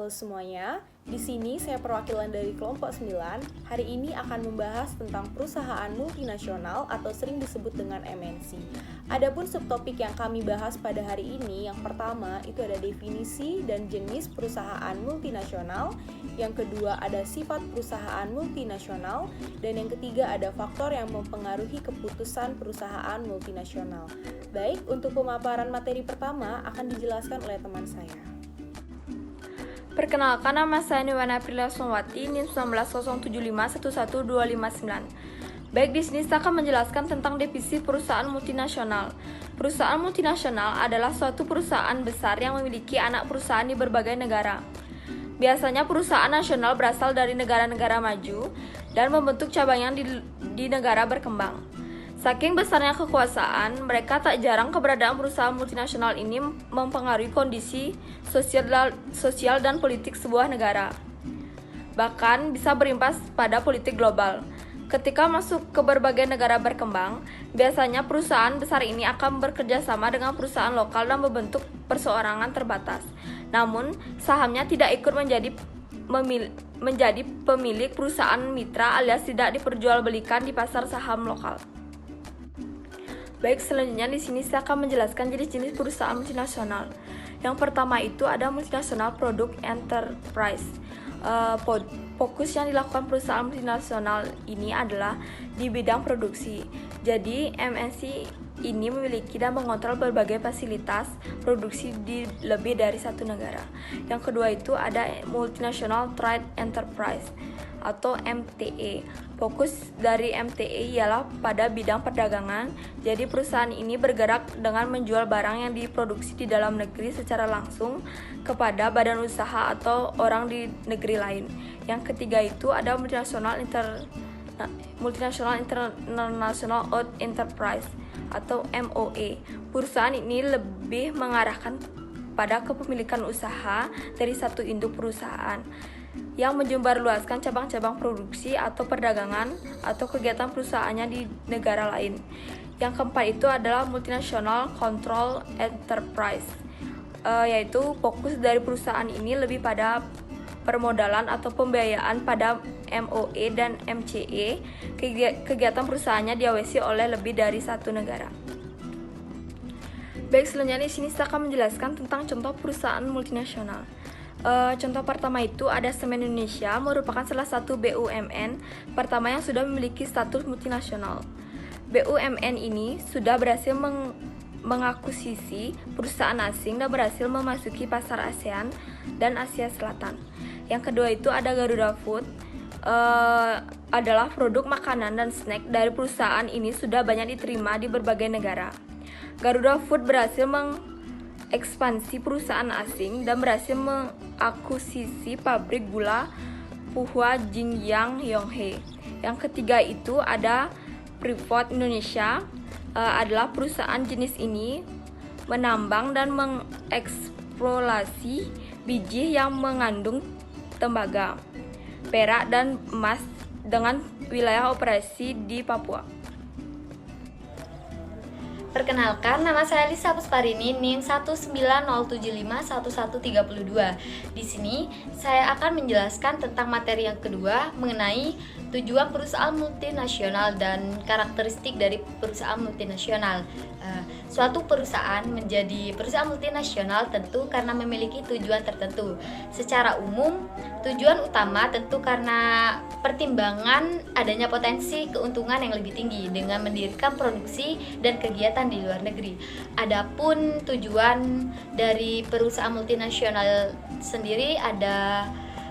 Halo semuanya, di sini saya perwakilan dari kelompok 9. Hari ini akan membahas tentang perusahaan multinasional atau sering disebut dengan MNC. Adapun subtopik yang kami bahas pada hari ini, yang pertama itu ada definisi dan jenis perusahaan multinasional, yang kedua ada sifat perusahaan multinasional, dan yang ketiga ada faktor yang mempengaruhi keputusan perusahaan multinasional. Baik, untuk pemaparan materi pertama akan dijelaskan oleh teman saya. Perkenalkan, nama saya Niwana Aprilia Somwati, NIM 19075112259. Baik, di sini saya akan menjelaskan tentang definisi perusahaan multinasional. Perusahaan multinasional adalah suatu perusahaan besar yang memiliki anak perusahaan di berbagai negara. Biasanya perusahaan nasional berasal dari negara-negara maju dan membentuk cabangnya di negara berkembang. Saking besarnya kekuasaan, mereka tak jarang keberadaan perusahaan multinasional ini mempengaruhi kondisi sosial dan politik sebuah negara. Bahkan bisa berimbas pada politik global. Ketika masuk ke berbagai negara berkembang, biasanya perusahaan besar ini akan bekerja sama dengan perusahaan lokal dan membentuk perseorangan terbatas. Namun, sahamnya tidak ikut menjadi pemilik perusahaan mitra alias tidak diperjualbelikan di pasar saham lokal. Baik, selanjutnya di sini saya akan menjelaskan jenis-jenis perusahaan multinasional. Yang pertama itu ada multinasional product enterprise. Fokus yang dilakukan perusahaan multinasional ini adalah di bidang produksi. Jadi, MNC ini memiliki dan mengontrol berbagai fasilitas produksi di lebih dari satu negara. Yang kedua itu ada multinational trade enterprise atau MTE. Fokus dari MTE ialah pada bidang perdagangan. Jadi perusahaan ini bergerak dengan menjual barang yang diproduksi di dalam negeri secara langsung kepada badan usaha atau orang di negeri lain. Yang ketiga itu ada multinational international owned enterprise atau MOE. Perusahaan ini lebih mengarahkan pada kepemilikan usaha dari satu induk perusahaan yang menjembarluaskan cabang-cabang produksi atau perdagangan atau kegiatan perusahaannya di negara lain. Yang keempat itu adalah multinational control enterprise, yaitu fokus dari perusahaan ini lebih pada permodalan atau pembiayaan pada MOE dan MCE. Kegiatan perusahaannya diawasi oleh lebih dari satu negara. Baik, selanjutnya di sini saya akan menjelaskan tentang contoh perusahaan multinasional. Contoh pertama itu ada Semen Indonesia, merupakan salah satu BUMN pertama yang sudah memiliki status multinasional. BUMN ini sudah berhasil mengakuisisi perusahaan asing dan berhasil memasuki pasar ASEAN dan Asia Selatan. Yang kedua itu ada Garuda Food, adalah produk makanan dan snack dari perusahaan ini sudah banyak diterima di berbagai negara. Garuda Food berhasil ekspansi perusahaan asing dan berhasil mengakuisisi pabrik gula Puhua Jingyang Yonghe. Yang ketiga itu ada Freeport Indonesia, adalah perusahaan jenis ini menambang dan mengeksplorasi biji yang mengandung tembaga, perak dan emas dengan wilayah operasi di Papua. Perkenalkan, nama saya Lisa Pusparini, NIM 190751132. Di sini saya akan menjelaskan tentang materi yang kedua mengenai tujuan perusahaan multinasional dan karakteristik dari perusahaan multinasional. Suatu perusahaan menjadi perusahaan multinasional tentu karena memiliki tujuan tertentu. Secara umum, tujuan utama tentu karena pertimbangan adanya potensi keuntungan yang lebih tinggi dengan mendirikan produksi dan kegiatan di luar negeri. Adapun tujuan dari perusahaan multinasional sendiri ada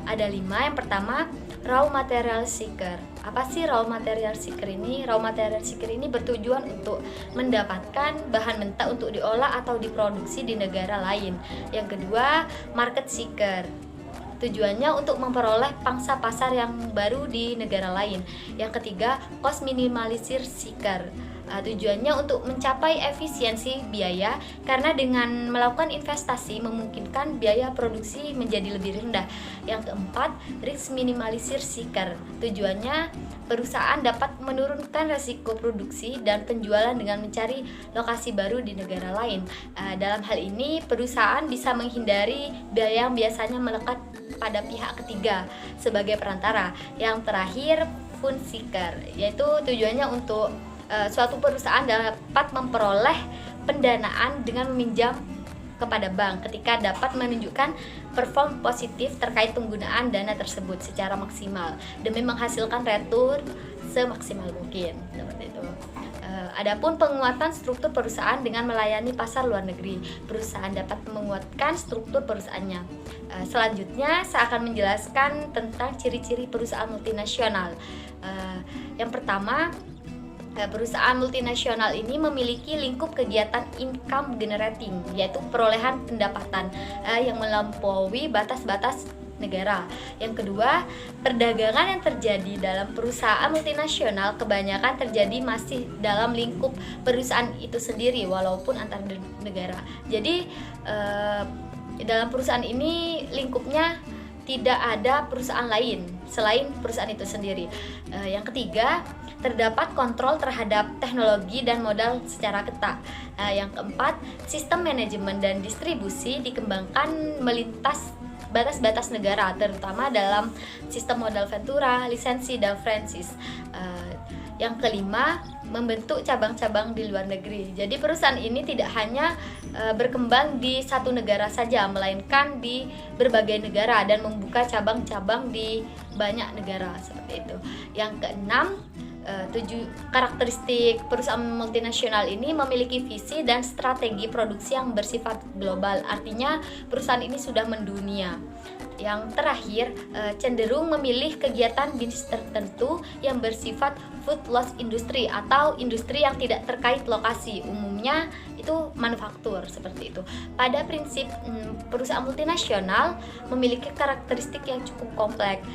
5. Yang pertama, raw material seeker. Apa sih raw material seeker ini? Raw material seeker ini bertujuan untuk mendapatkan bahan mentah untuk diolah atau diproduksi di negara lain. Yang kedua, market seeker. Tujuannya untuk memperoleh pangsa pasar yang baru di negara lain. Yang ketiga, cost minimalisir seeker. Tujuannya untuk mencapai efisiensi biaya, karena dengan melakukan investasi memungkinkan biaya produksi menjadi lebih rendah. Yang keempat, risk minimalisir seeker. Tujuannya perusahaan dapat menurunkan resiko produksi dan penjualan dengan mencari lokasi baru di negara lain. Dalam hal ini, perusahaan bisa menghindari biaya yang biasanya melekat pada pihak ketiga sebagai perantara. Yang terakhir, fund seeker, yaitu tujuannya untuk suatu perusahaan dapat memperoleh pendanaan dengan meminjam kepada bank ketika dapat menunjukkan perform positif terkait penggunaan dana tersebut secara maksimal demi menghasilkan return semaksimal mungkin, seperti itu. Adapun penguatan struktur perusahaan dengan melayani pasar luar negeri, perusahaan dapat menguatkan struktur perusahaannya. Selanjutnya saya akan menjelaskan tentang ciri-ciri perusahaan multinasional. Yang pertama, perusahaan multinasional ini memiliki lingkup kegiatan income generating, yaitu perolehan pendapatan yang melampaui batas-batas negara. Yang kedua, perdagangan yang terjadi dalam perusahaan multinasional kebanyakan terjadi masih dalam lingkup perusahaan itu sendiri walaupun antar negara. Jadi dalam perusahaan ini lingkupnya tidak ada perusahaan lain selain perusahaan itu sendiri. Yang ketiga, terdapat kontrol terhadap teknologi dan modal secara ketat. Yang keempat, sistem manajemen dan distribusi dikembangkan melintas batas-batas negara, terutama dalam sistem modal ventura, lisensi, dan franchise. Yang kelima, membentuk cabang-cabang di luar negeri. Jadi perusahaan ini tidak hanya berkembang di satu negara saja, melainkan di berbagai negara dan membuka cabang-cabang di banyak negara, seperti itu. Yang keenam, karakteristik perusahaan multinasional ini memiliki visi dan strategi produksi yang bersifat global, artinya perusahaan ini sudah mendunia. Yang terakhir, cenderung memilih kegiatan bisnis tertentu yang bersifat food loss industry atau industri yang tidak terkait lokasi, umumnya itu manufaktur, seperti itu. Pada prinsip, perusahaan multinasional memiliki karakteristik yang cukup kompleks.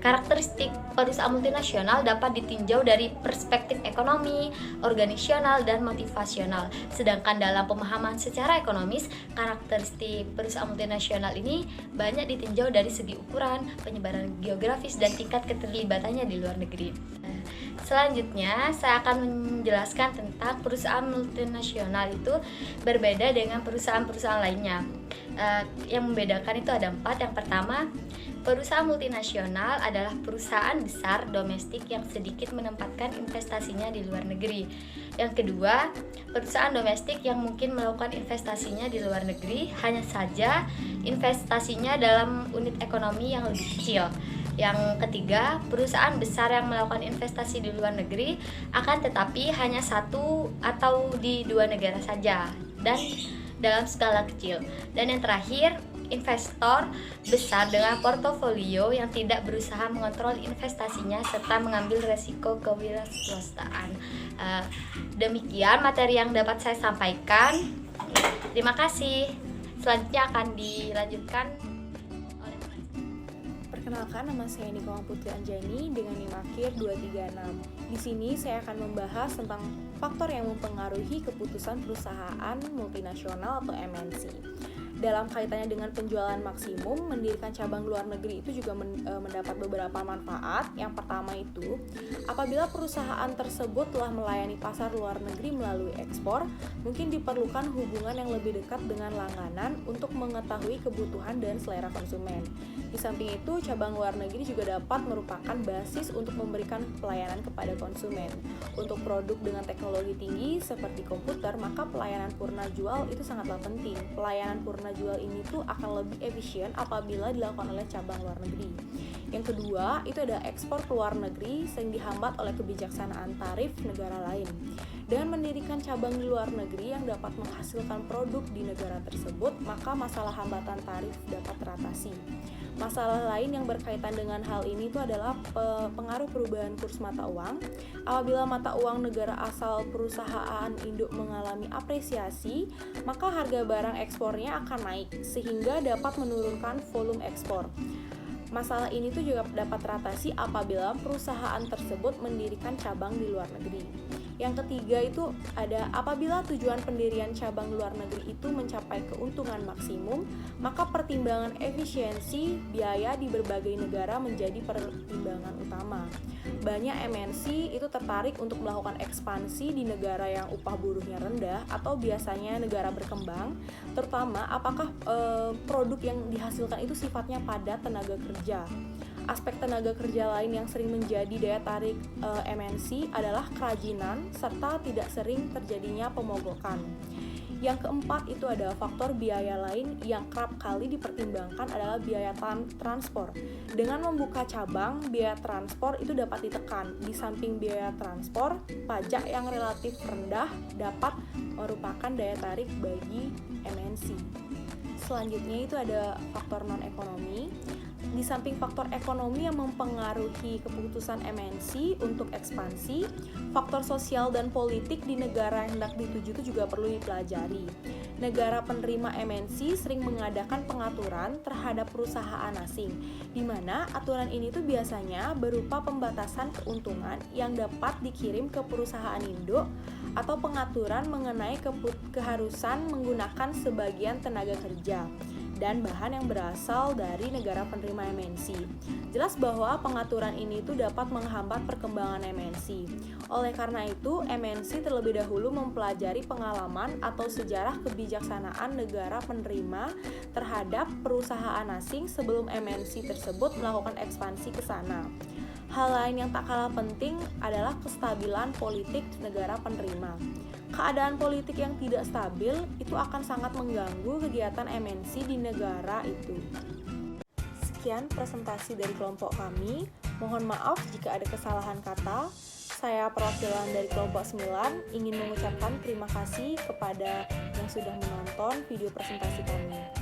Karakteristik perusahaan multinasional dapat ditinjau dari perspektif ekonomi, organisasional, dan motivasional. Sedangkan dalam pemahaman secara ekonomis, karakteristik perusahaan multinasional ini banyak ditinjau dari segi ukuran, penyebaran geografis, dan tingkat keterlibatannya di luar negeri. Selanjutnya, saya akan menjelaskan tentang perusahaan multinasional itu berbeda dengan perusahaan-perusahaan lainnya. Yang membedakan itu ada 4. Yang pertama, perusahaan multinasional adalah perusahaan besar domestik yang sedikit menempatkan investasinya di luar negeri. Yang kedua, perusahaan domestik yang mungkin melakukan investasinya di luar negeri, hanya saja investasinya dalam unit ekonomi yang lebih kecil. Yang ketiga, perusahaan besar yang melakukan investasi di luar negeri akan tetapi hanya satu atau di 2 negara saja dan dalam skala kecil. Dan yang terakhir, investor besar dengan portofolio yang tidak berusaha mengontrol investasinya serta mengambil resiko kewirausahaan. Demikian materi yang dapat saya sampaikan. Terima kasih. Selanjutnya akan dilanjutkan oleh Perkenalkan, nama saya Niko Putri Anjani dengan NIM akhir 236. Di sini saya akan membahas tentang faktor yang mempengaruhi keputusan perusahaan multinasional atau MNC. Dalam kaitannya dengan penjualan maksimum, mendirikan cabang luar negeri itu juga mendapat beberapa manfaat. Yang pertama itu, apabila perusahaan tersebut telah melayani pasar luar negeri melalui ekspor, mungkin diperlukan hubungan yang lebih dekat dengan langganan untuk mengetahui kebutuhan dan selera konsumen. Di samping itu, cabang luar negeri juga dapat merupakan basis untuk memberikan pelayanan kepada konsumen. Untuk produk dengan teknologi tinggi seperti komputer, maka pelayanan purna jual itu sangatlah penting. Pelayanan purna jual ini tuh akan lebih efisien apabila dilakukan oleh cabang luar negeri. Yang kedua, itu ada ekspor ke luar negeri sehingga dihambat oleh kebijaksanaan tarif negara lain. Dengan mendirikan cabang di luar negeri yang dapat menghasilkan produk di negara tersebut, maka masalah hambatan tarif dapat teratasi. Masalah lain yang berkaitan dengan hal ini itu adalah pengaruh perubahan kurs mata uang. Apabila mata uang negara asal perusahaan induk mengalami apresiasi, maka harga barang ekspornya akan naik sehingga dapat menurunkan volume ekspor. Masalah ini tuh juga dapat teratasi apabila perusahaan tersebut mendirikan cabang di luar negeri. Yang ketiga itu ada apabila tujuan pendirian cabang luar negeri itu mencapai keuntungan maksimum, maka pertimbangan efisiensi biaya di berbagai negara menjadi pertimbangan utama. Banyak MNC itu tertarik untuk melakukan ekspansi di negara yang upah buruhnya rendah atau biasanya negara berkembang, terutama apakah produk yang dihasilkan itu sifatnya padat tenaga kerja. Aspek tenaga kerja lain yang sering menjadi daya tarik MNC adalah kerajinan serta tidak sering terjadinya pemogokan. Yang keempat itu ada faktor biaya lain yang kerap kali dipertimbangkan adalah biaya transport. Dengan membuka cabang, biaya transport itu dapat ditekan. Di samping biaya transport, pajak yang relatif rendah dapat merupakan daya tarik bagi MNC. Selanjutnya itu ada faktor non-ekonomi. Di samping faktor ekonomi yang mempengaruhi keputusan MNC untuk ekspansi, faktor sosial dan politik di negara yang hendak dituju itu juga perlu dipelajari. Negara penerima MNC sering mengadakan pengaturan terhadap perusahaan asing, di mana aturan ini tuh biasanya berupa pembatasan keuntungan yang dapat dikirim ke perusahaan induk atau pengaturan mengenai keharusan menggunakan sebagian tenaga kerja dan bahan yang berasal dari negara penerima MNC. Jelas bahwa pengaturan ini itu dapat menghambat perkembangan MNC. Oleh karena itu, MNC terlebih dahulu mempelajari pengalaman atau sejarah kebijaksanaan negara penerima terhadap perusahaan asing sebelum MNC tersebut melakukan ekspansi ke sana. Hal lain yang tak kalah penting adalah kestabilan politik negara penerima. Keadaan politik yang tidak stabil itu akan sangat mengganggu kegiatan MNC di negara itu. Sekian presentasi dari kelompok kami. Mohon maaf jika ada kesalahan kata. Saya perwakilan dari kelompok 9 ingin mengucapkan terima kasih kepada yang sudah menonton video presentasi kami.